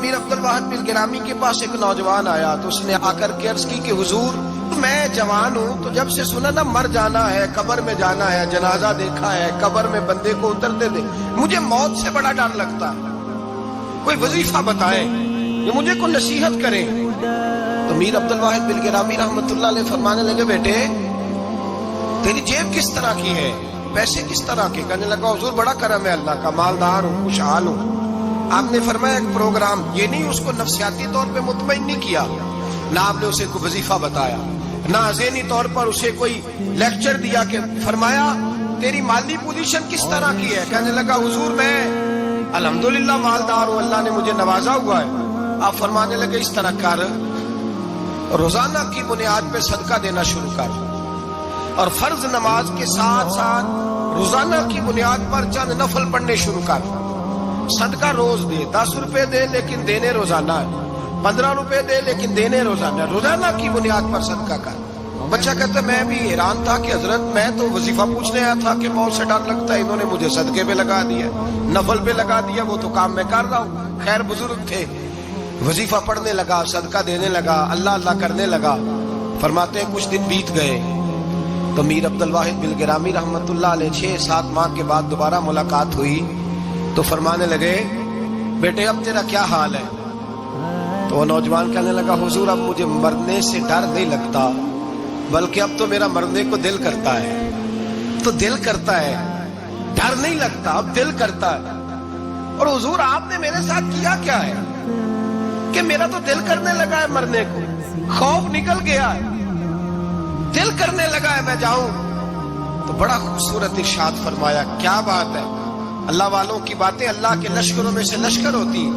امیر عبد الواحد بن گرامی کے پاس ایک نوجوان آیا تو اس نے آ کر کے عرض کی کہ حضور میں جوان ہوں تو جب سے سنا نا مر جانا ہے، قبر میں جانا ہے، جنازہ دیکھا ہے، قبر میں بندے کو اترتے دے، مجھے موت سے بڑا ڈر لگتا ہے، کوئی وظیفہ بتائیں یا مجھے کوئی نصیحت کریں۔ تو امیر عبد الواحد بن گرامی رحمت اللہ علیہ فرمانے لگے بیٹے تیری جیب کس طرح کی ہے، پیسے کس طرح کے؟ کہنے لگا حضور بڑا کرم ہے اللہ کا، مالدار ہوں، خوشحال ہوں۔ آپ نے فرمایا ایک پروگرام، یہ نہیں اس کو نفسیاتی طور پہ مطمئن نہیں کیا، نہ آپ نے اسے کوئی وظیفہ بتایا، نہ ذہنی طور پر اسے کوئی لیکچر دیا، کہ فرمایا تیری مالی پوزیشن کس طرح کی ہے؟ کہنے لگا حضور میں الحمدللہ مالدار ہوں، اللہ نے مجھے نوازا ہوا ہے۔ آپ فرمانے لگے اس طرح کر، روزانہ کی بنیاد پہ صدقہ دینا شروع کر، اور فرض نماز کے ساتھ ساتھ روزانہ کی بنیاد پر چند نفل پڑھنے شروع کر۔ صدقہ روز دے، 10 روپے دے لیکن دینے روزانہ ہے، 15 روپے دے لیکن دینے روزانہ ہے، روزانہ کی بنیاد پر صدقہ کر۔ بچہ کہتا میں بھی حیران تھا کہ حضرت میں تو وظیفہ پوچھنے آیا تھا کہ موت سے ڈر لگتا ہے، انہوں نے مجھے صدقے پہ لگا دیا، نفل پہ لگا دیا، وہ تو کام میں کر رہا ہوں۔ خیر بزرگ تھے، وظیفہ پڑھنے لگا، صدقہ دینے لگا، اللہ اللہ کرنے لگا۔ فرماتے ہیں کچھ دن بیت گئے تو امیر عبد الواحد بن گرامی رحمت اللہ علیہ 6-7 ماہ کے بعد دوبارہ ملاقات ہوئی تو فرمانے لگے بیٹے اب تیرا کیا حال ہے؟ تو وہ نوجوان کہنے لگا حضور اب مجھے مرنے سے ڈر نہیں لگتا، بلکہ اب تو میرا مرنے کو دل کرتا ہے، تو دل کرتا ہے، ڈر نہیں لگتا، اب دل کرتا ہے۔ اور حضور آپ نے میرے ساتھ کیا کیا ہے کہ میرا تو دل کرنے لگا ہے مرنے کو، خوف نکل گیا ہے، دل کرنے لگا ہے میں جاؤں۔ تو بڑا خوبصورت ارشاد فرمایا، کیا بات ہے، اللہ والوں کی باتیں اللہ کے لشکروں میں سے لشکر ہوتی۔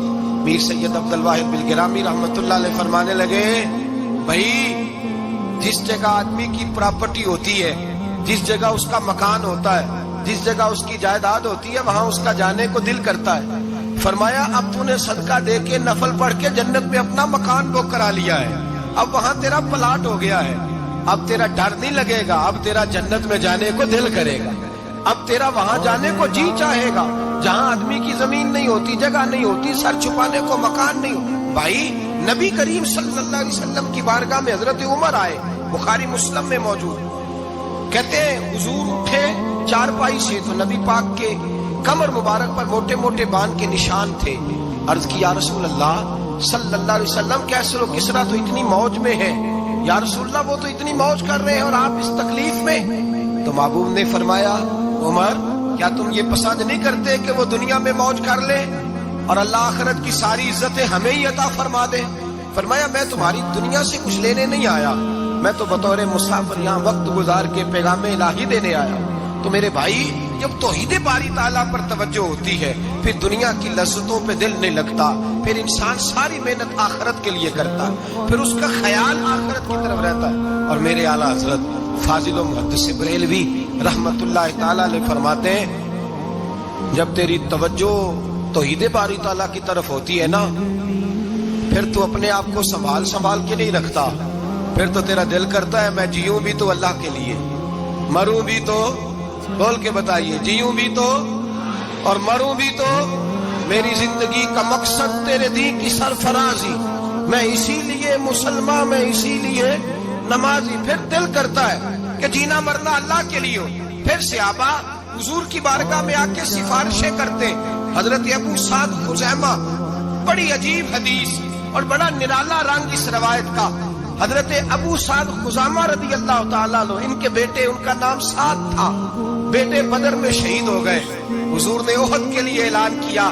میر سید عبد الواحد بن گرامی رحمت اللہ علیہ فرمانے لگے بھائی جس جگہ آدمی کی پراپرٹی ہوتی ہے، جس جگہ اس کا مکان ہوتا ہے، جس جگہ اس کی جائیداد ہوتی ہے، وہاں اس کا جانے کو دل کرتا ہے۔ فرمایا اب تو نے صدقہ دے کے نفل پڑھ کے جنت میں اپنا مکان بک کرا لیا ہے، اب وہاں تیرا پلاٹ ہو گیا ہے، اب تیرا ڈر نہیں لگے گا، اب تیرا جنت میں جانے کو دل کرے گا، اب تیرا وہاں جانے کو جی چاہے گا جہاں آدمی کی زمین نہیں ہوتی، جگہ نہیں ہوتی، سر چھپانے کو مکان نہیں ہوتا۔ بھائی نبی کریم صلی اللہ علیہ وسلم کی بارگاہ میں حضرت عمر آئے، بخاری مسلم میں موجود، کہتے ہیں حضور اٹھے چارپائی سے تو نبی پاک کے کمر مبارک پر موٹے موٹے بان کے نشان تھے۔ عرض کی یا رسول اللہ صلی اللہ علیہ وسلم کیسر و کسرا تو اتنی موج میں ہے، یا رسول اللہ وہ تو اتنی موج کر رہے ہیں اور آپ اس تکلیف میں۔ تو محبوب نے فرمایا عمر کیا تم یہ پسند نہیں کرتے کہ وہ دنیا میں موج کر لے اور اللہ آخرت کی ساری عزتیں ہمیں ہی عطا فرما دے؟ فرمایا میں تمہاری دنیا سے کچھ لینے نہیں آیا، میں تو بطور مسافر یہاں وقت گزار کے پیغام الہی دینے آیا۔ تو میرے بھائی جب توحید باری تعالیٰ پر توجہ ہوتی ہے پھر دنیا کی لذتوں پہ دل نہیں لگتا، پھر انسان ساری محنت آخرت کے لیے کرتا، پھر اس کا خیال آخرت کی طرف رہتا ہے۔ اور میرے اعلیٰ حضرت فاضل و محدث بریلوی رحمت اللہ تعالیٰ علیہ فرماتے ہیں جب تیری توجہ توحید باری تعالیٰ کی طرف ہوتی ہے نا پھر تو اپنے آپ کو سنبھال کے نہیں رکھتا، پھر تو تیرا دل کرتا ہے میں جیوں بھی تو اللہ کے لیے، مروں بھی تو، بول کے بتائیے، جیوں بھی تو اور مروں بھی تو میری زندگی کا مقصد تیرے دین کی سرفرازی، میں اسی لیے مسلمان، میں اسی لیے نمازی۔ پھر دل کرتا ہے کہ جینا مرنا اللہ کے لیے ہو۔ پھر صحابہ حضور کی بارگاہ میں آ کے سفارشیں کرتے۔ حضرت ابو سعد خزیمہ، بڑی عجیب حدیث اور بڑا نرالا رنگ اس روایت کا، حضرت ابو سعد خزیمہ رضی اللہ تعالیٰ عنہ، ان کے بیٹے، ان کا نام سعد تھا، بیٹے بدر میں شہید ہو گئے۔ حضور نے احد کے لیے اعلان کیا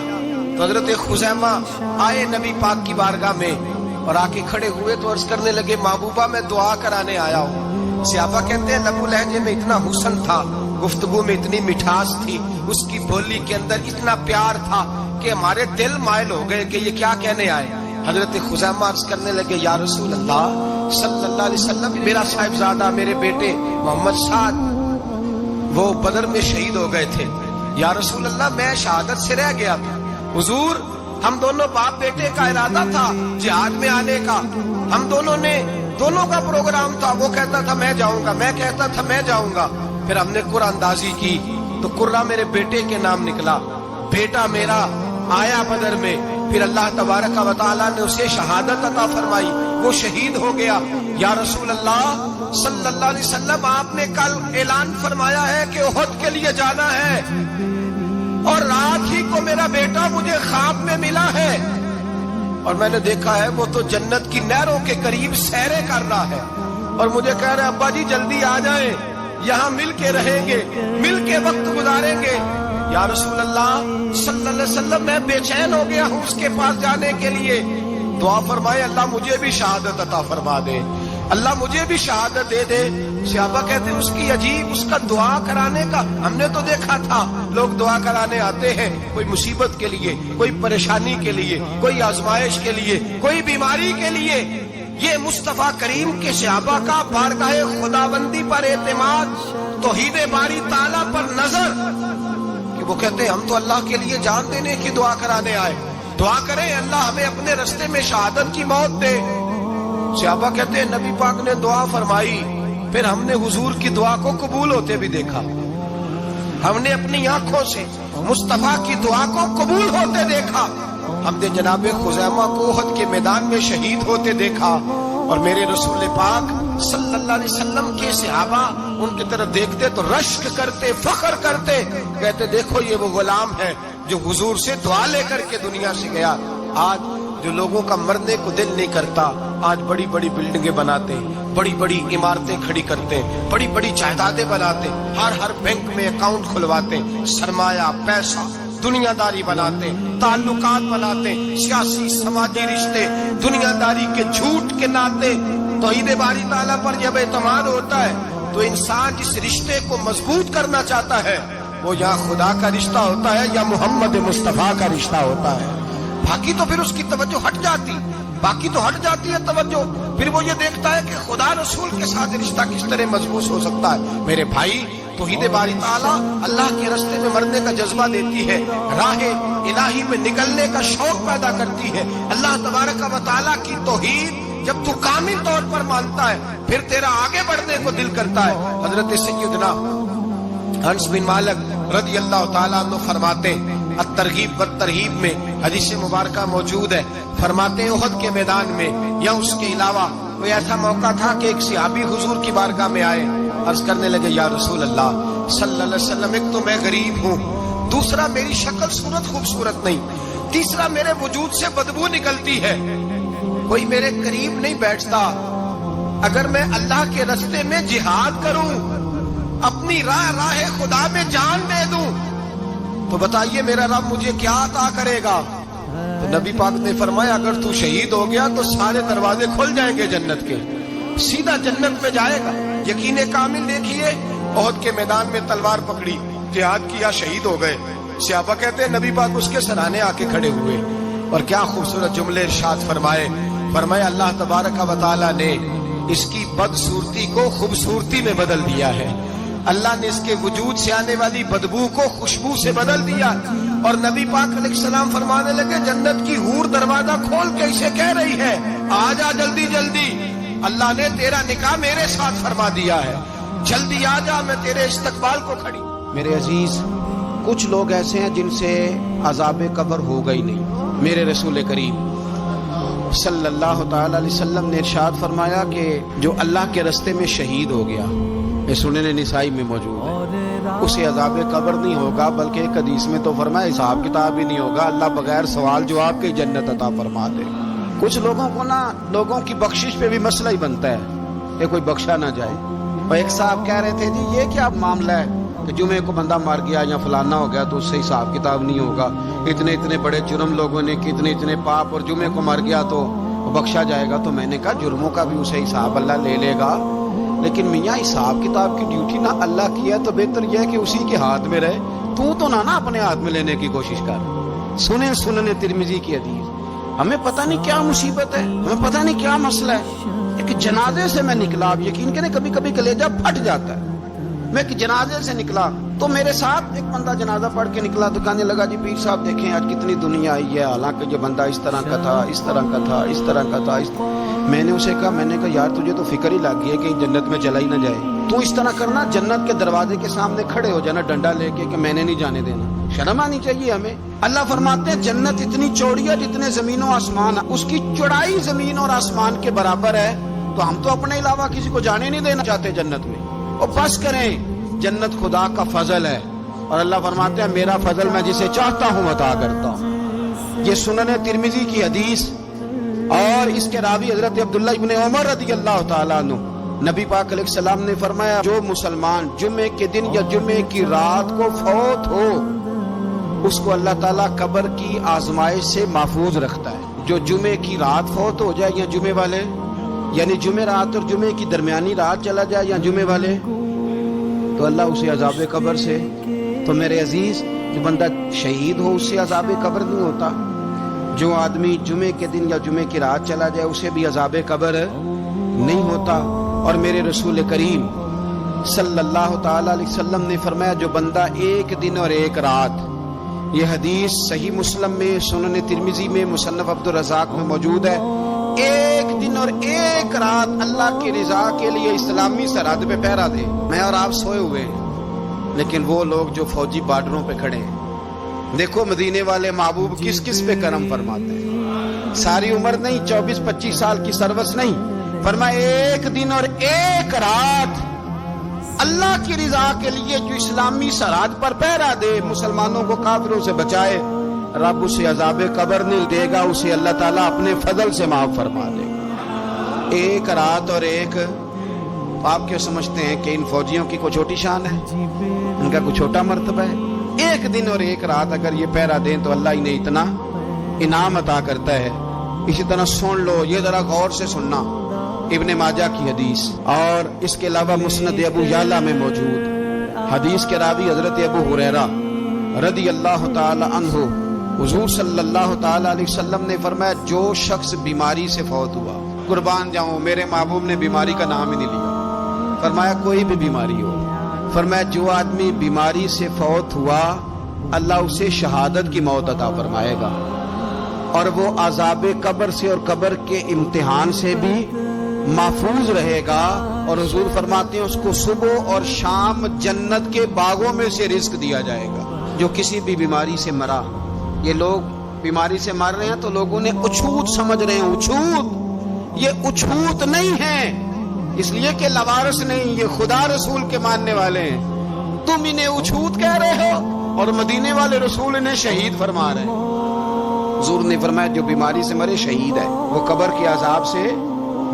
تو حضرت خزیمہ آئے نبی پاک کی بارگاہ میں اور آ کے کھڑے ہوئے تو عرض کرنے لگے محبوبہ میں دعا کرانے آیا ہوں۔ صحابہ کہتے ہیں لبو لہجے میں اتنا حسن تھا، گفتگو میں اتنی مٹھاس تھی، اس کی بولی کے اندر اتنا پیار تھا کہ ہمارے دل مائل ہو گئے کہ یہ کیا کہنے آئے۔ حضرت خزیمہ عرض کرنے لگے یا رسول اللہ صلی اللہ علیہ وسلم میرا صاحبزادہ، میرے بیٹے محمد سعد وہ بدر میں شہید ہو گئے تھے، یا رسول اللہ میں شہادت سے رہ گیا تھا۔ حضور ہم دونوں باپ بیٹے کا ارادہ تھا جہاد میں آنے کا، ہم دونوں کا پروگرام تھا، وہ کہتا تھا میں جاؤں گا، میں کہتا تھا میں جاؤں گا۔ پھر ہم نے قرآن اندازی کی تو قرہ میرے بیٹے کے نام نکلا، بیٹا میرا آیا بدر میں، پھر اللہ تبارک و تعالیٰ نے اسے شہادت عطا فرمائی، وہ شہید ہو گیا۔ یا رسول اللہ صلی اللہ علیہ وسلم، آپ نے کل اعلان فرمایا ہے کہ احد کے لیے جانا ہے، اور رات ہی کو میرا بیٹا مجھے خواب میں ملا ہے، اور میں نے دیکھا ہے وہ تو جنت کی نہروں کے قریب سیریں کر رہا ہے، اور مجھے کہہ رہے ابا جی جلدی آ جائیں، یہاں مل کے رہیں گے، مل کے وقت گزاریں گے۔ یا رسول اللہ صلی اللہ علیہ وسلم، میں بے چین ہو گیا ہوں اس کے پاس جانے کے لیے، دعا فرمائے اللہ مجھے بھی شہادت عطا فرما دے، اللہ مجھے بھی شہادت دے دے۔ صحابہ کہتے ہیں اس کی عجیب، اس کا دعا کرانے کا، ہم نے تو دیکھا تھا لوگ دعا کرانے آتے ہیں کوئی مصیبت کے لیے، کوئی پریشانی کے لیے، کوئی آزمائش کے لیے، کوئی بیماری کے لیے۔ یہ مصطفیٰ کریم کے صحابہ کا بارگاہ خداوندی پر اعتماد، توحید باری تعالیٰ پر نظر، کہ وہ کہتے ہیں ہم تو اللہ کے لیے جان دینے کی دعا کرانے آئے، دعا کریں اللہ ہمیں اپنے رستے میں شہادت کی موت دے۔ صحابہ کہتے ہیں نبی پاک نے دعا فرمائی، پھر ہم نے حضور کی دعا کو قبول ہوتے بھی دیکھا، ہم نے اپنی آنکھوں سے مصطفیٰ کی دعا کو قبول ہوتے دیکھا، ہم نے جناب خزیمہ کو احد کے میدان میں شہید ہوتے دیکھا، اور میرے رسول پاک صلی اللہ علیہ وسلم کے صحابہ ان کی طرف دیکھتے تو رشک کرتے، فخر کرتے، کہتے دیکھو یہ وہ غلام ہے جو حضور سے دعا لے کر کے دنیا سے گیا۔ آج جو لوگوں کا مرنے کو دل نہیں کرتا، آج بڑی بڑی بلڈنگیں بناتے، بڑی بڑی عمارتیں کھڑی کرتے، بڑی بڑی جائیدادیں بناتے، ہر بینک میں اکاؤنٹ کھلواتے، سرمایہ پیسہ دنیا داری بناتے، تعلقات بناتے، سیاسی سماجی رشتے، دنیا داری کے جھوٹ کے ناطے۔ توحید باری تعالیٰ پر جب اعتماد ہوتا ہے تو انسان جس رشتے کو مضبوط کرنا چاہتا ہے وہ یا خدا کا رشتہ ہوتا ہے یا محمد مصطفیٰ کا رشتہ ہوتا ہے، باقی تو پھر اس کی توجہ ہٹ جاتی، باقی تو ہٹ جاتی ہے توجہ، پھر وہ یہ دیکھتا ہے کہ خدا رسول کے ساتھ رشتہ کس طرح مضبوط ہو سکتا ہے۔ میرے بھائی، توحید باری تعالیٰ اللہ کے رستے میں مرنے کا جذبہ دیتی ہے، راہ الہی میں نکلنے کا شوق پیدا کرتی ہے۔ اللہ تبارک و تعالیٰ کی توحید جب تو کامل طور پر مانتا ہے پھر تیرا آگے بڑھنے کو دل کرتا ہے۔ حضرت سیدنا انس بن مالک رضی اللہ تعالیٰ عنہ فرماتے ہیں، الترغیب والترہیب میں حدیث مبارکہ موجود ہے، فرماتے ہیں احد کے میدان میں یا اس کے علاوہ کوئی ایسا موقع تھا کہ ایک صحابی حضور کی بارگاہ میں آئے، عرض کرنے لگے یا رسول اللہ صلی اللہ علیہ وسلم، ایک تو میں غریب ہوں، دوسرا میری شکل صورت خوبصورت نہیں، تیسرا میرے وجود سے بدبو نکلتی ہے، کوئی میرے قریب نہیں بیٹھتا، اگر میں اللہ کے رستے میں جہاد کروں، اپنی راہ خدا میں جان دے دوں، تو بتائیے میرا رب مجھے کیا عطا کرے گا؟ تو نبی پاک نے فرمایا اگر تو شہید ہو گیا تو سارے دروازے کھل جائیں گے جنت کے، سیدھا جنت میں جائے گا۔ یقین کامل دیکھیے، احد کے میدان میں تلوار پکڑی، جہاد کیا، شہید ہو گئے۔ صحابہ کہتے ہیں نبی پاک اس کے سرانے آ کے کھڑے ہوئے، اور کیا خوبصورت جملے ارشاد فرمائے، فرمایا اللہ تبارک و تعالیٰ نے اس کی بدصورتی کو خوبصورتی میں بدل دیا ہے، اللہ نے اس کے وجود سے آنے والی بدبو کو خوشبو سے بدل دیا۔ اور نبی پاک علیہ السلام فرمانے لگے جنت کی حور دروازہ کھول کے اسے کہہ رہی ہے آ جا جلدی جلدی، اللہ نے تیرا نکاح میرے ساتھ فرما دیا ہے، جلدی آ جا، میں تیرے استقبال کو کھڑی۔ میرے عزیز، کچھ لوگ ایسے ہیں جن سے عذاب قبر ہوگا ہی نہیں۔ میرے رسول کریم صلی اللہ تعالی علیہ وسلم نے ارشاد فرمایا کہ جو اللہ کے رستے میں شہید ہو گیا، یہ سنن نسائی میں موجود ہے، اسے عذاب قبر نہیں ہوگا، بلکہ ایک حدیث میں تو فرمایا حساب کتاب ہی نہیں ہوگا، اللہ بغیر سوال جواب کے جنت عطا فرما دے۔ کچھ لوگوں کو لوگوں کی بخشش پہ بھی مسئلہ ہی بنتا ہے کہ کوئی بخشا نہ جائے۔ اور ایک صاحب کہہ رہے تھے جی یہ کیا معاملہ ہے کہ جمعے کو بندہ مر گیا یا فلانا ہو گیا تو اس سے حساب کتاب نہیں ہوگا، اتنے بڑے جرم لوگوں نے کی، اتنے پاپ، اور جمعے کو مر گیا تو بخشا جائے گا۔ تو میں نے کہا جرموں کا بھی اسے حساب اللہ لے لے گا، لیکن میاں حساب کتاب کی ڈیوٹی نہ اللہ کی ہے تو بہتر یہ ہے کہ اسی کے ہاتھ میں رہے، تو نہ اپنے ہاتھ میں لینے کی کوشش کر۔ سنن ترمذی کی حدیث، ہمیں پتہ نہیں کیا مصیبت ہے، ہمیں پتہ نہیں کیا مسئلہ ہے۔ ایک جنازے سے میں نکلا، آپ یقین کریں کبھی کبھی کلیجہ پھٹ جاتا ہے، میں ایک جنازے سے نکلا، تو میرے ساتھ ایک بندہ جنازہ پڑھ کے نکلا تو کہنے لگا جی پیر صاحب دیکھیں آج کتنی دنیا آئی ہے، حالانکہ یہ بندہ اس طرح کا تھا، اس طرح کا تھا، اس طرح کا تھا۔ میں نے اسے کہا یار تجھے تو فکر ہی لگ گئی ہے کہ جنت میں چلا ہی نہ جائے، تو اس طرح کرنا، جنت کے دروازے کے سامنے کھڑے ہو جانا ڈنڈا لے کے کہ میں نے نہیں جانے دینا۔ شرم آنی چاہیے ہمیں۔ اللہ فرماتے ہیں جنت اتنی چوڑی ہے جتنے زمین و آسمان، اس کی چوڑائی زمین اور آسمان کے برابر ہے، تو ہم تو اپنے علاوہ کسی کو جانے نہیں دینا چاہتے جنت میں۔ اور بس کریں، جنت خدا کا فضل ہے، اور اللہ فرماتے ہیں میرا فضل میں جسے چاہتا ہوں عطا کرتا ہوں۔ یہ سنن ترمذی کی حدیث، اور اس کے راوی حضرت عبداللہ ابن عمر رضی اللہ تعالیٰ عنہ، نبی پاک علیہ السلام نے فرمایا جو مسلمان جمعے کے دن یا جمعے کی رات کو فوت ہو، اس کو اللہ تعالیٰ قبر کی آزمائش سے محفوظ رکھتا ہے۔ جو جمعے کی رات فوت ہو جائے یا جمعے والے، یعنی جمعے رات اور جمعے کی درمیانی رات چلا جائے یا جمعے والے، تو اللہ اسے عذاب قبر سے، تو میرے عزیز جو بندہ شہید ہو اس سے عذاب قبر نہیں ہوتا، جو آدمی جمعے کے دن یا جمعے کی رات چلا جائے اسے بھی عذاب قبر نہیں ہوتا۔ اور میرے رسول کریم صلی اللہ تعالی علیہ وسلم نے فرمایا جو بندہ ایک دن اور ایک رات، یہ حدیث صحیح مسلم میں، سنن ترمذی میں، مصنف عبد الرزاق میں موجود ہے، ایک دن اور ایک رات اللہ کی رضا کے لیے اسلامی سرحد پہ پہرا دے۔ میں اور آپ سوئے ہوئے ہیں، لیکن وہ لوگ جو فوجی بارڈروں پہ کھڑے ہیں، دیکھو مدینے والے محبوب کس کس پہ کرم فرماتے ہیں۔ ساری عمر نہیں، 24-25 سال کی سروس نہیں، فرمایا ایک دن اور ایک رات اللہ کی رضا کے لیے جو اسلامی سرحد پر پہرا دے، مسلمانوں کو کافروں سے بچائے، رب اسے عذاب قبر نہیں دے گا، اسے اللہ تعالیٰ اپنے فضل سے معاف فرما دے گا۔ ایک رات اور ایک، آپ کیا سمجھتے ہیں کہ ان فوجیوں کی کوئی چھوٹی شان ہے؟ ان کا کوئی چھوٹا مرتبہ ہے؟ ایک دن اور ایک رات اگر یہ پہرا دیں تو اللہ انہیں اتنا انعام عطا کرتا ہے۔ اسی طرح سن لو، یہ ذرا غور سے سننا، ابن ماجہ کی حدیث، اور اس کے علاوہ مسند ابو یعلا میں موجود حدیث کے راوی حضرت ابو ہریرہ رضی اللہ تعالی عنہ، حضور صلی اللہ تعالی علیہ وسلم نے فرمایا جو شخص بیماری سے فوت ہوا، قربان جاؤں میرے محبوب نے بیماری کا نام ہی نہیں لیا، فرمایا کوئی بھی بیماری ہو، فرمایا جو آدمی بیماری سے فوت ہوا اللہ اسے شہادت کی موت عطا فرمائے گا، اور وہ عذاب قبر سے اور قبر کے امتحان سے بھی محفوظ رہے گا، اور حضور فرماتے ہیں اس کو صبح اور شام جنت کے باغوں میں سے رزق دیا جائے گا۔ جو کسی بھی بیماری سے مرا، یہ لوگ بیماری سے مر رہے ہیں تو لوگوں نے اچھوت سمجھ رہے ہیں، اچھوت، یہ اچھوت نہیں ہے، اس لیے کہ لوارث نہیں، یہ خدا رسول کے ماننے والے ہیں، تم انہیں اچھوت کہہ رہے ہو، اور مدینے والے رسول انہیں شہید فرما رہے ہیں۔ حضور نے فرمایا جو بیماری سے مرے شہید ہے، وہ قبر کے عذاب سے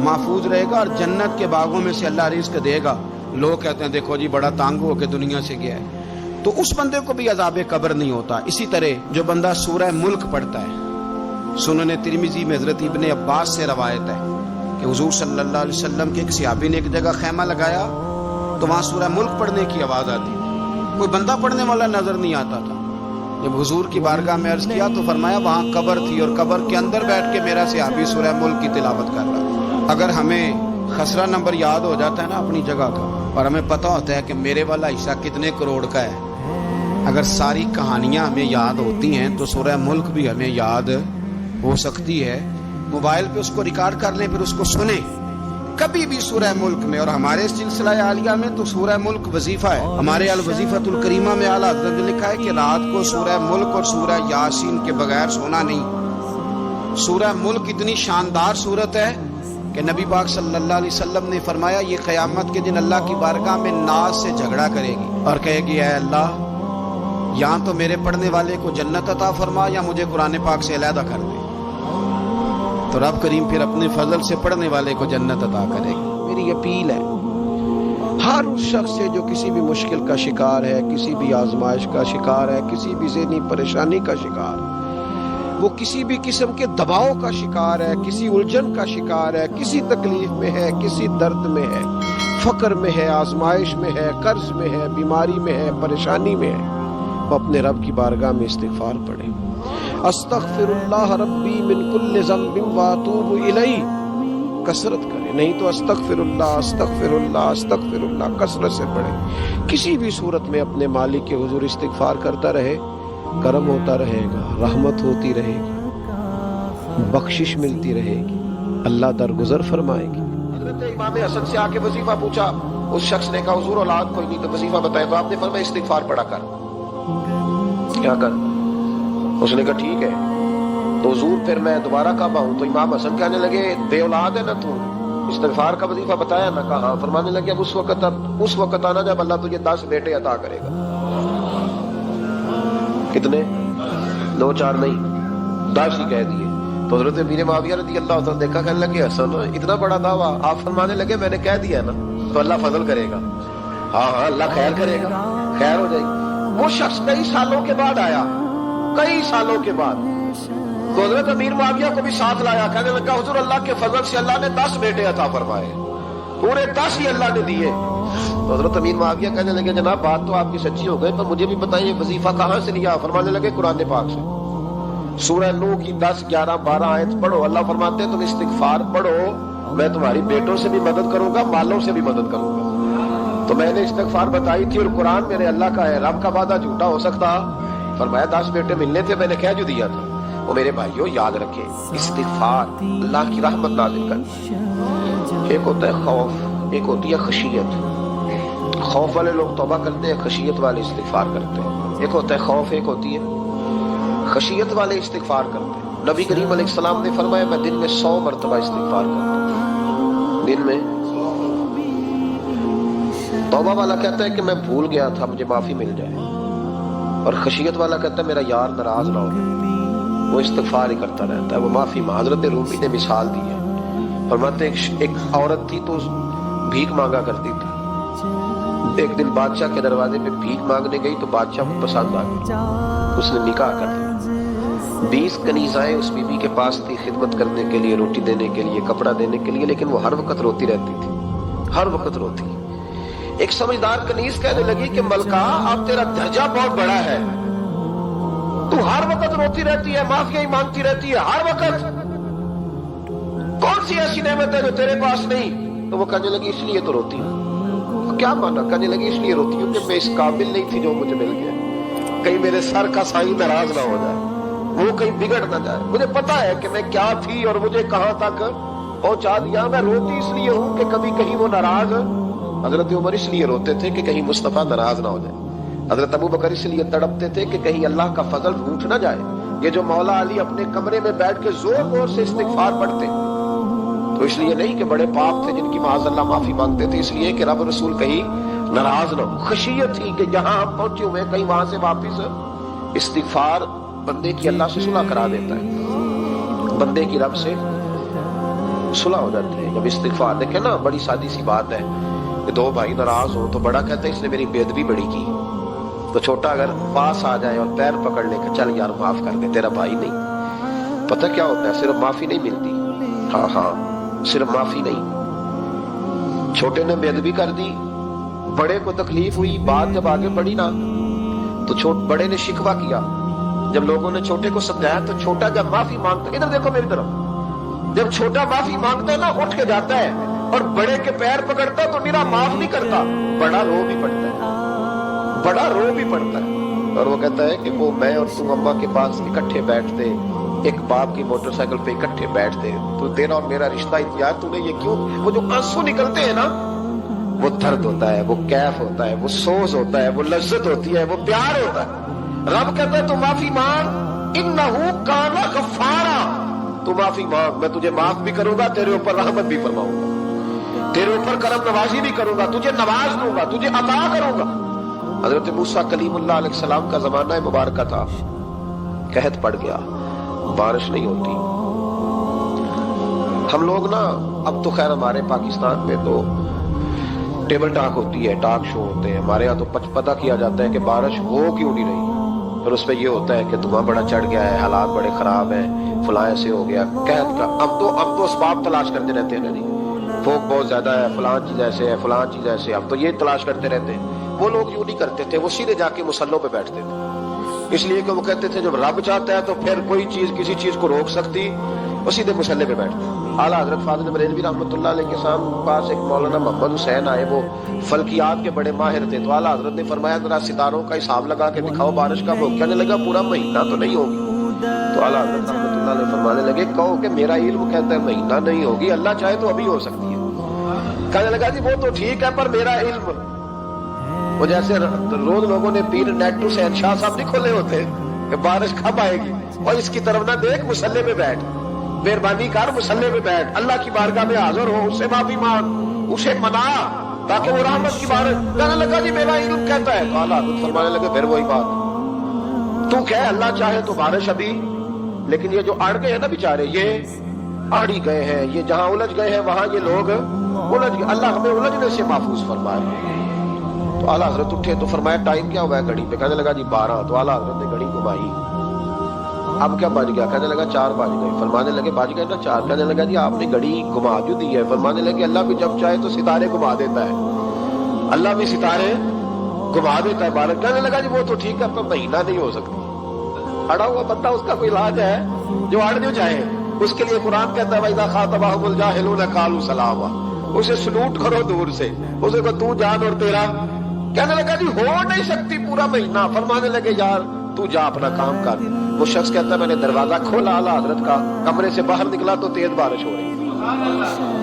محفوظ رہے گا اور جنت کے باغوں میں سے اللہ رزق دے گا۔ لوگ کہتے ہیں دیکھو جی بڑا تانگ ہو کے دنیا سے گیا ہے، تو اس بندے کو بھی عذاب قبر نہیں ہوتا۔ اسی طرح جو بندہ سورہ ملک پڑھتا ہے، سنن ترمذی میں حضرت ابن عباس سے روایت ہے کہ حضور صلی اللہ علیہ وسلم کے ایک صحابی نے ایک جگہ خیمہ لگایا تو وہاں سورہ ملک پڑھنے کی آواز آتی، کوئی بندہ پڑھنے والا نظر نہیں آتا تھا۔ جب حضور کی بارگاہ میں عرض کیا تو فرمایا وہاں قبر تھی، اور قبر کے اندر بیٹھ کے میرا صحابی سورہ ملک کی تلاوت کر رہا تھا۔ اگر ہمیں خسرہ نمبر یاد ہو جاتا ہے نا اپنی جگہ کا، اور ہمیں پتہ ہوتا ہے کہ میرے والا حصہ کتنے کروڑ کا ہے، اگر ساری کہانیاں ہمیں یاد ہوتی ہیں تو سورہ ملک بھی ہمیں یاد ہو سکتی ہے۔ موبائل پہ اس کو ریکارڈ کر لیں، پھر اس کو سنیں کبھی بھی سورہ ملک میں۔ اور ہمارے سلسلہ عالیہ میں تو سورہ ملک وظیفہ ہے، ہمارے الوظیفۃ الکریمہ میں اعلیٰ حضرت نے لکھا ہے کہ رات کو سورہ ملک اور سورہ یاسین کے بغیر سونا نہیں۔ سورہ ملک اتنی شاندار صورت ہے کہ نبی پاک صلی اللہ علیہ وسلم نے فرمایا یہ قیامت کے دن اللہ کی بارگاہ میں ناز سے جھگڑا کرے گی اور کہے گی اے اللہ یا تو میرے پڑھنے والے کو جنت عطا فرما یا مجھے قرآن پاک سے علیحدہ کر دے، تو رب کریم پھر اپنے فضل سے پڑھنے والے کو جنت عطا کرے گی۔ میری اپیل ہے ہر اس شخص سے جو کسی بھی مشکل کا شکار ہے، کسی بھی آزمائش کا شکار ہے، کسی بھی ذہنی پریشانی کا شکار ہے، وہ کسی بھی قسم کے دباؤ کا شکار ہے، کسی الجھن کا شکار ہے، کسی تکلیف میں ہے، کسی درد میں ہے، فقر میں ہے، آزمائش میں ہے، قرض میں ہے، بیماری میں ہے، پریشانی میں ہے، وہ اپنے رب کی بارگاہ میں استغفار پڑھے، استغفر اللہ ربی من کل ذنب واتوب الیہ، کثرت کریں، نہیں تو استغفر اللہ استغفر اللہ استغفر اللہ کثرت سے پڑھیں۔ کسی بھی صورت میں اپنے مالک کے حضور استغفار کرتا رہے، کرم ہوتا رہے گا، رحمت ہوتی رہے گی، بخشش ملتی رہے گی، اللہ درگزر فرمائے گی۔ حضرت امام حسن سے آ کے وظیفہ پوچھا، اس شخص نے کہا حضور اولاد کوئی نہیں تو وظیفہ بتائے، تو آپ نے فرمایا استغفار پڑھا کر۔ کیا کر؟ اس نے کہا ٹھیک ہے۔ تو حضور پھر میں دوبارہ کعبہ ہوں، تو امام حسن کہنے لگے بے اولاد ہے نا تو، استغفار کا وظیفہ بتایا نا؟ کہا۔ فرمانے لگے اب اس وقت آنا جب اللہ تجھے 10 بیٹے عطا کرے گا۔ کتنے؟ 2 4 نہیں، 10 ہی کہہ دیے۔ تو حضرت امیر معاویہ رضی اللہ عنہ دیکھا، کہنے لگے حسن اتنا بڑا دعویٰ؟ آپ فرمانے لگے میں نے کہہ دیا نا تو اللہ فضل کرے گا۔ ہاں ہاں اللہ خیر کرے گا، خیر ہو جائے گی۔ وہ شخص کئی سالوں کے بعد آیا، کئی سالوں کے بعد، تو حضرت امیر معاویہ کو بھی ساتھ لایا، کہنے لگا حضور اللہ کے فضل سے اللہ نے 10 بیٹے عطا فرمائے، پورے 10 ہی اللہ نے دیے۔ تو حضرت امیر معاویہ کہنے لگے جناب بات تو آپ کی سچی ہو گئی، پر مجھے بھی بتائیے وظیفہ کہاں سے لیا؟ فرمانے لگے قرآن پاک سے، سورہ نوح کی 10 11 12 آیت پڑھو۔ اللہ فرماتے ہیں تم استغفار پڑھو، میں تمہاری بیٹوں سے بھی مدد کروں گا، مالوں سے بھی مدد کروں گا۔ تو میں نے استغفار بتائی تھی اور قرآن میرے اللہ کا ہے، رب کا وعدہ جھوٹا ہو سکتا؟ فرمایا 10 بیٹے ملنے تھے، میں نے کہہ جو دیا تھا۔ وہ میرے بھائیوں یاد رکھے، استغفار اللہ کی رحمت نازل کر۔ ایک ہوتا ہے خوف، ایک ہوتی ہے خشیت۔ خوف والے لوگ توبہ کرتے ہیں، خشیت والے استغفار کرتے ہیں۔ ایک ہوتا ہے خوف، ایک ہوتی ہے خشیت والے استغفار کرتے ہیں۔ نبی کریم علیہ السلام نے فرمایا میں دن میں 100 مرتبہ استغفار کرتا ہوں، دن میں۔ توبہ والا کہتا ہے کہ میں بھول گیا تھا، مجھے معافی مل جائے، اور خشیت والا کہتا ہے میرا یار ناراض نہ ہو، وہ استغفار ہی کرتا رہتا ہے، وہ معافی حضرت رومی نے مثال دی ہے، فرماتے ایک عورت تھی تو بھیک مانگا کرتی تھی، ایک دن بادشاہ کے دروازے پہ بھیک مانگنے گئی تو بادشاہ کو پسند آ گئی، اس نے نکاح کر دیا۔ 20 کنیزائیں اس بی بی کے پاس تھی خدمت کرنے کے لیے، روٹی دینے کے لیے، کپڑا دینے کے لیے، لیکن وہ ہر وقت روتی رہتی تھی، ہر وقت روتی۔ ایک سمجھدار کنیز کہنے لگی کہ ملکہ اب تیرا درجہ بہت بڑا ہے، تو ہر وقت روتی رہتی ہے، معافیاں ہی مانگتی رہتی ہے ہر وقت، کون سی ایسی نعمت ہے جو تیرے پاس نہیں؟ تو وہ کہنے لگی اس لیے تو روتی ہوں۔ کیا مانا؟ کہنے لگی اس لیے روتی ہوں کہ میں اس قابل نہیں تھی جو مجھے مل گیا، کہیں میرے سر کا سائیں ناراض نہ ہو جائے، وہ کہیں بگڑ نہ جائے، مجھے پتا ہے کہ میں کیا تھی اور مجھے کہاں تک پہنچا دیا، میں روتی اس لیے ہوں کہ کبھی کہیں وہ ناراض۔ حضرت عمر اس لیے روتے تھے کہ کہیں مصطفیٰ ناراض نہ ہو جائے، حضرت ابو بکر اس لیے تڑپتے تھے کہ کہیں اللہ کا فضل روٹ نہ جائے۔ یہ جو مولا علی اپنے کمرے میں بیٹھ کے زور زور سے استغفار پڑھتے تو اس لیے نہیں کہ بڑے پاپ تھے جن کی معاذ اللہ معافی مانگتے تھے، اس لیے کہ رب رسول کہیں ناراض نہ ہو۔ خشیت تھی کہ جہاں ہم پہنچے ہوئے کہیں وہاں سے واپس استغفار بندے کی اللہ سے صلح کرا دیتا ہے، بندے کی رب سے صلح ہو جاتی ہے جب استغفار۔ دیکھیں نا بڑی سادی سی بات ہے کہ 2 بھائی ناراض ہو تو بڑا کہتا ہے اس نے میری بے ادبی بڑی کی، تو چھوٹا اگر پاس آ جائے اور پیر پکڑ لے کہ چل یار معاف کر دے، تیرا بھائی نہیں۔ پتہ کیا ہوتا ہے؟ صرف معافی نہیں ملتی، ہاں صرف معافی نہیں، چھوٹے نے بے ادبی کر دی، بڑے کو تکلیف ہوئی، بات جب آگے بڑھی نا تو بڑے نے شکوہ کیا، جب لوگوں نے چھوٹے کو سمجھایا تو چھوٹا جب معافی مانگتا ہے، ادھر دیکھو میری طرف، جب چھوٹا معافی مانگتا ہے نا اٹھ کے جاتا ہے اور بڑے کے پیر پکڑتا ہے تو میرا معاف نہیں کرتا، بڑا رو بھی پڑتا ہے، بڑا رو بھی پڑتا ہے، اور وہ کہتا ہے کہ وہ میں اور تم اماں کے پاس اکٹھے بیٹھتے، ایک باپ کی موٹر سائیکل پہ اکٹھے بیٹھتے، تو تیرا اور میرا رشتہ یار تو نے یہ کیوں؟ وہ جو آنسو نکلتے ہیں نا وہ درد ہوتا ہے، وہ کیف ہوتا ہے، وہ سوز ہوتا ہے، وہ لذت ہوتی ہے، وہ پیار ہوتا ہے۔ رب کہتا ہے تو معافی مانگ، انہو کان غفارا، تو معافی مانگ، میں تجھے معاف بھی کروں گا، تیرے اوپر رحمت بھی فرماؤں گا، تیرے اوپر کرم نوازی بھی کروں گا، تجھے نواز دوں گا، تجھے عطا کروں گا۔ حضرت موسیٰ کلیم اللہ علیہ السلام کا زمانہ مبارکہ تھا، قحط پڑ گیا، بارش نہیں ہوتی۔ ہم لوگ نا اب تو خیر ہمارے پاکستان میں تو ٹیبل ٹاک ہوتی ہے، ٹاک شو ہوتے ہیں، ہمارے یہاں تو پتہ کیا جاتا ہے کہ بارش ہو کیوں نہیں رہی، اور اس پہ یہ ہوتا ہے کہ دھواں بڑا چڑھ گیا ہے، حالات بڑے خراب ہیں، فلاں ایسے ہو گیا، قحط کا۔ اب تو اسباب تلاش کرتے رہتے ہیں نا، نہیں فوق بہت زیادہ ہے، فلاں چیز ایسے ہے، فلاں چیز ایسے، اب تو یہ تلاش کرتے رہتے ہیں۔ وہ لوگ یوں نہیں کرتے تھے، وہ سیدھے جا کے مصلوں پہ بیٹھتے تھے، اس لیے کہ وہ کہتے تھے جب رب چاہتا ہے تو پھر کوئی چیز کسی چیز کو روک سکتی، وہ سیدھے مسلح پہ بیٹھتے۔ اعلیٰ حضرت فاضل بریلوی رحمۃ اللہ علیہ کے پاس ایک مولانا محمد حسین آئے، وہ فلکیات کے بڑے ماہر تھے، تو اعلیٰ حضرت نے فرمایا ذرا ستاروں کا حساب لگا کے دکھاؤ بارش کا، وہ کہنے لگا پورا مہینہ تو نہیں ہوگی۔ تو اعلیٰ حضرت رحمۃ اللہ علیہ فرمانے لگے کہو کہ میرا علم کہتا ہے مہینہ نہیں ہوگی، اللہ چاہے تو ابھی ہو سکتی ہے۔ کہنے لگا جی وہ تو ٹھیک ہے پر میرا علم، وہ جیسے روز لوگوں نے پیر نیٹو سے شاہ صاحب نہیں کھولے ہوتے کہ بارش کب آئے گی، اور اس کی طرف نہ دیکھ، مسلح پہ بیٹھ، مہربانی کر مسلح پہ بیٹھ، اللہ کی بارگاہ میں حاضر ہو، اس سے معافی مانگ، اسے منا تاکہ وہ رحمت کی بارش۔ کہنے لگا جی میرا علم کہتا ہے، تو اعلیٰ حضرت فرمانے لگے پھر وہی بات، تو کہہ اللہ چاہے تو بارش ابھی، لیکن یہ جو اڑ گئے ہیں نا بیچارے، یہ اڑ ہی گئے ہیں، یہ جہاں الجھ گئے ہیں وہاں یہ لوگ الجھ گئے، اللہ ہمیں الجھنے سے محفوظ فرمائے۔ تو اعلیٰ حضرت اٹھے تو فرمایا ٹائم کیا ہوا ہے گھڑی پہ؟ کہنے لگا جی 12۔ تو اعلیٰ حضرت نے گھڑی گھمائی، اب کیا بج گیا؟ کہنے لگا 4 بج گئے۔ فرمانے لگے بج گئے نا 4؟ کہنے لگا جی آپ نے گھڑی گھما جو دی ہے۔ فرمانے لگے اللہ بھی جب چاہے تو ستارے گھما دیتا ہے، اللہ بھی ستارے گھما دیتا ہے بارش۔ کہنے لگا جی وہ تو ٹھیک ہے پر مہینہ نہیں ہو سکتی، اڑا ہوا بندہ اس کا کوئی علاج ہے جو اڑ جو جائے، اس کے لیے قرآن کہتا ہے وَإِذَا خَاطَبَهُمُ الْجَاهِلُونَ قَالُوا سَلَامًا، اسے سلوٹ کرو دور سے، اسے کو تو جان اور تیرا۔ کہنے لگا جی ہو نہیں سکتی پورا مہینہ۔ فرمانے لگے یار تو جا اپنا کام کر۔ وہ شخص کہتا ہے میں نے دروازہ کھولا اعلیٰ حضرت کا، کمرے سے باہر نکلا تو تیز بارش ہو رہی،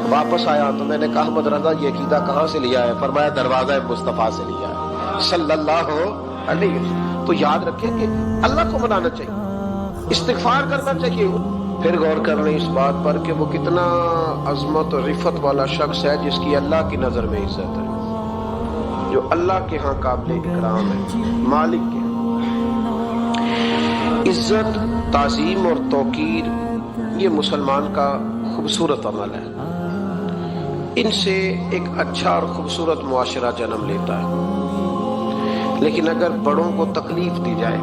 واپس آیا تو میں نے کہا احمد رضا یہ عقیدہ کہاں سے لیا ہے؟ فرمایا دروازہ مصطفیٰ سے لیا ہے صلی اللہ علیہ وسلم۔ تو یاد رکھیں کہ اللہ کو منانا چاہیے، استغفار کرنا چاہیے۔ پھر غور کر لیں اس بات پر کہ وہ کتنا عظمت اور رفت والا شخص ہے جس کی اللہ کی نظر میں عزت ہے، جو اللہ کے ہاں قابل اکرام ہے، مالک کے عزت، تعظیم اور توقیر، یہ مسلمان کا خوبصورت عمل ہے۔ ان سے ایک اچھا اور خوبصورت معاشرہ جنم لیتا ہے۔ لیکن اگر بڑوں کو تکلیف دی جائے،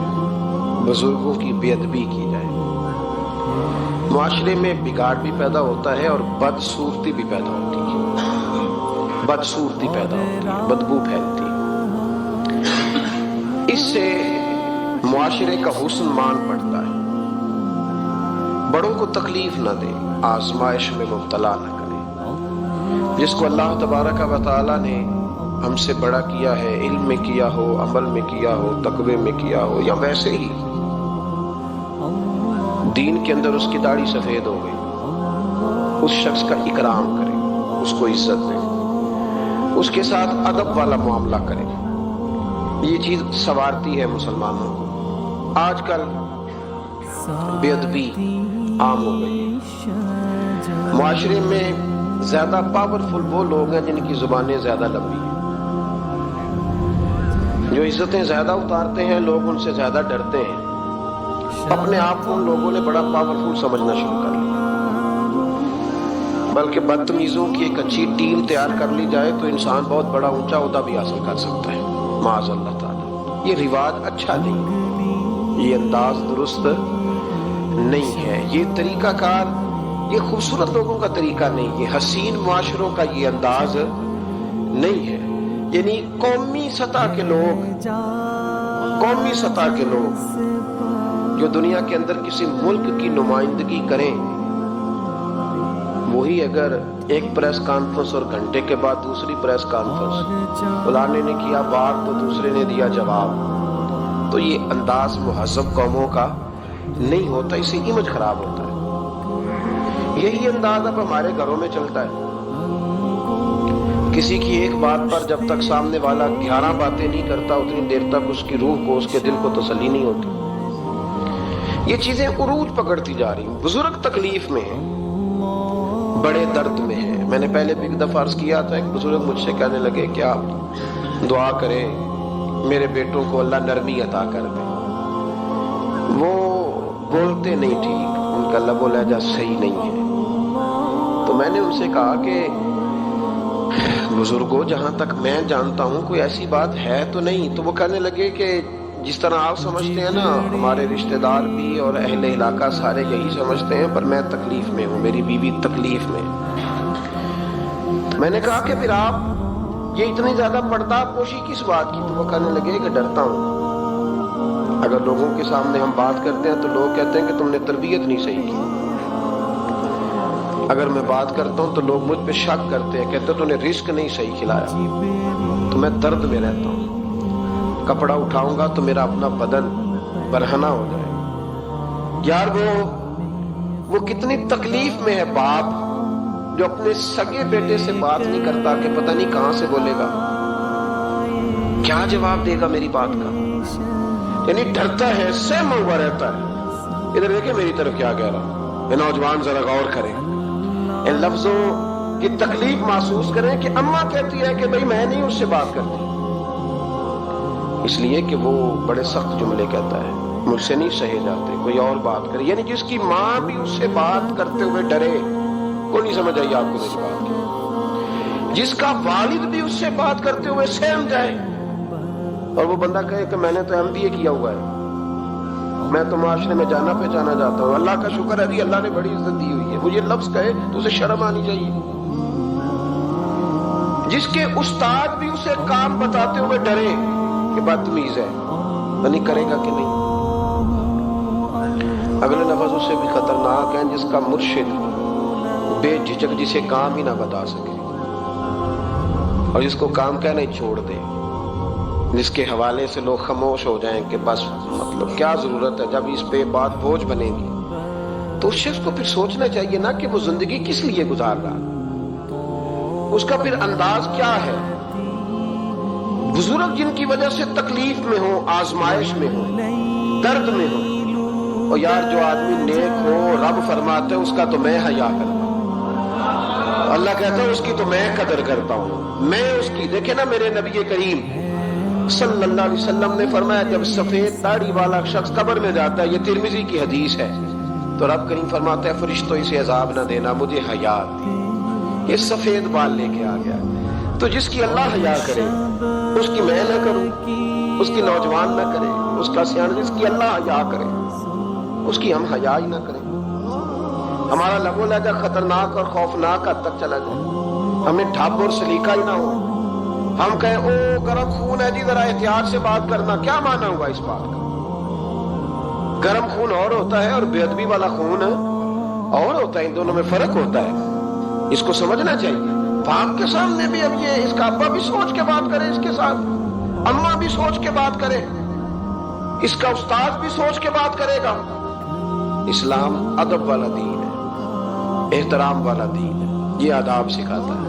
بزرگوں کی بے ادبی کی جائے، معاشرے میں بگاڑ بھی پیدا ہوتا ہے اور بدصورتی بھی پیدا ہوتی ہے، بدصورتی پیدا ہوتی ہے، بدبو پھیلتی ہے۔ اس سے معاشرے کا حسن مان پڑتا ہے۔ بڑوں کو تکلیف نہ دے، آزمائش میں مبتلا نہ کرے۔ جس کو اللہ تبارک و تعالی نے ہم سے بڑا کیا ہے، علم میں کیا ہو، عمل میں کیا ہو، تقوی میں کیا ہو، یا ویسے ہی دین کے اندر اس کی داڑھی سفید ہو گئی، اس شخص کا اکرام کرے، اس کو عزت دے، اس کے ساتھ ادب والا معاملہ کرے۔ یہ چیز سنوارتی ہے مسلمانوں کو۔ آج کل بے ادبی عام ہو گئی ہے۔ معاشرے میں زیادہ پاورفل وہ لوگ ہیں جن کی زبانیں زیادہ لمبی ہیں، جو عزتیں زیادہ اتارتے ہیں، لوگ ان سے زیادہ ڈرتے ہیں۔ اپنے آپ کو ان لوگوں نے بڑا پاورفل سمجھنا شروع کر لیا۔ بلکہ بدتمیزوں کی ایک اچھی ٹیم تیار کر لی جائے تو انسان بہت بڑا اونچا عہدہ بھی حاصل کر سکتا ہے، معاذ اللہ تعالیٰ۔ یہ رواج اچھا نہیں، یہ انداز درست نہیں ہے، یہ طریقہ کار، یہ خوبصورت لوگوں کا طریقہ نہیں، یہ حسین معاشروں کا یہ انداز نہیں ہے۔ یعنی قومی سطح کے لوگ جو دنیا کے اندر کسی ملک کی نمائندگی کریں، وہی اگر ایک پریس کانفرنس اور گھنٹے کے بعد دوسری پریس کانفرنس، فلانے نے کیا بات تو دوسرے نے دیا جواب، تو یہ انداز مہذب قوموں کا نہیں ہوتا، اس سے امیج خراب ہوتا ہے۔ یہی انداز اب ہمارے گھروں میں چلتا ہے۔ کسی کی ایک بات پر جب تک سامنے والا 11 باتیں نہیں کرتا، اتنی دیر تک اس کی روح کو، اس کے دل کو تسلی نہیں ہوتی۔ یہ چیزیں عروج پکڑتی جا رہی ہیں۔ بزرگ تکلیف میں ہیں، بڑے درد میں ہیں۔ میں نے پہلے بھی ایک دفعہ عرض کیا تھا، ایک بزرگ مجھ سے کہنے لگے کیا دعا کریں میرے بیٹوں کو اللہ نرمی عطا کر دے، وہ بولتے نہیں ٹھیک، ان کا لب و لہجہ صحیح نہیں ہے۔ تو میں نے ان سے کہا کہ بزرگوں جہاں تک میں جانتا ہوں کوئی ایسی بات ہے تو نہیں۔ تو وہ کہنے لگے کہ جس طرح آپ سمجھتے ہیں نا، ہمارے رشتہ دار بھی اور اہل علاقہ سارے یہی سمجھتے ہیں، پر میں تکلیف میں ہوں، میری بیوی تکلیف میں۔ میں نے کہا کہ پھر آپ یہ اتنی زیادہ پردہ پوشی کس بات کی؟ تو وہ کہنے لگے کہ ڈرتا ہوں، اگر لوگوں کے سامنے ہم بات کرتے ہیں تو لوگ کہتے ہیں کہ تم نے تربیت نہیں صحیح کی. اگر میں بات کرتا ہوں تو لوگ مجھ پہ شک کرتے ہیں، کہتے ہیں تو نے رزق نہیں صحیح کھلایا. تو میں درد میں رہتا ہوں. کپڑا اٹھاؤں گا تو میرا اپنا بدن برہنہ ہو جائے. یار وہ کتنی تکلیف میں ہے باپ جو اپنے سگے بیٹے سے بات نہیں کرتا کہ پتہ نہیں کہاں سے بولے گا، کیا جواب دے گا میری بات کا. یعنی ڈرتا ہے، سہما ہوا رہتا ہے. ادھر دیکھیں میری طرف کیا کہہ رہا ہوں. یہ نوجوان ذرا غور کریں، ان لفظوں کی تکلیف محسوس کریں کہ اماں کہتی ہے کہ بھئی میں نہیں اس سے بات کرتی، اس لیے کہ وہ بڑے سخت جملے کہتا ہے، مجھ سے نہیں سہے جاتے، کوئی اور بات کرے. یعنی جس کی ماں بھی اس سے بات کرتے ہوئے ڈرے. کوئی نہیں سمجھ آئی آپ کو میری بات کی؟ جس کا والد بھی اس سے بات کرتے ہوئے سہم جائے اور وہ بندہ کہے کہ میں نے تو MBA کیا ہوا ہے، میں تو معاشرے میں جانا پہچانا جاتا ہوں، اللہ کا شکر ہے جی اللہ نے بڑی عزت دی ہوئی ہے، وہ یہ لفظ کہے تو اسے شرم آنی چاہیے. جس کے استاد بھی اسے کام بتاتے ہوئے ڈرے کہ بدتمیز ہے، نہیں کرے گا کہ نہیں. اگلے لفظ اس سے بھی خطرناک ہے جس کا مرشد بے جھجک جسے کام ہی نہ بتا سکے اور جس کو کام کہنا ہی چھوڑ دے، جس کے حوالے سے لوگ خاموش ہو جائیں کہ بس مطلب کیا ضرورت ہے. جب اس پہ بات بوجھ بنے گی تو اس شخص کو پھر سوچنا چاہیے نا کہ وہ زندگی کس لیے گزار رہا، اس کا پھر انداز کیا ہے. بزرگ جن کی وجہ سے تکلیف میں ہو، آزمائش میں ہو، درد میں ہو، اور یار جو آدمی نیک ہو رب فرماتے ہیں اس کا تو میں حیا کرتا ہوں، اللہ کہتا ہے اس کی تو میں قدر کرتا ہوں، میں اس کی. دیکھیں نا میرے نبی کریم صلی اللہ علیہ وسلم نے فرمایا جب سفید داڑھی والا شخص قبر میں جاتا ہے، یہ ترمذی کی حدیث ہے، تو رب کریم فرماتا ہے فرشتوں اسے عذاب نہ دینا، مجھے حیا دی. یہ سفید بال لے کے آ گیا. تو جس کی اللہ حیا کرے اس کی میں نہ کروں، اس کی نوجوان نہ کرے، اس کا سیاح، جس کی اللہ حیا کرے اس کی ہم حیا ہی نہ کریں. ہمارا لب و لہجہ خطرناک اور خوفناک حد تک چلا جائے، ہمیں ڈھب اور سلیقہ ہی نہ ہو. ہم کہیں او گرم خون ہے جی ذرا احتیاط سے بات کرنا، کیا مانا ہوا اس بات کا؟ گرم خون اور ہوتا ہے اور بے ادبی والا خون اور ہوتا ہے، ان دونوں میں فرق ہوتا ہے، اس کو سمجھنا چاہیے. باپ کے سامنے بھی اب یہ اس کا ابا بھی سوچ کے بات کرے، اس کے ساتھ اماں بھی سوچ کے بات کرے، اس کا استاد بھی سوچ کے بات کرے گا. اسلام ادب والا دین ہے، احترام والا دین ہے، یہ آداب سکھاتا ہے.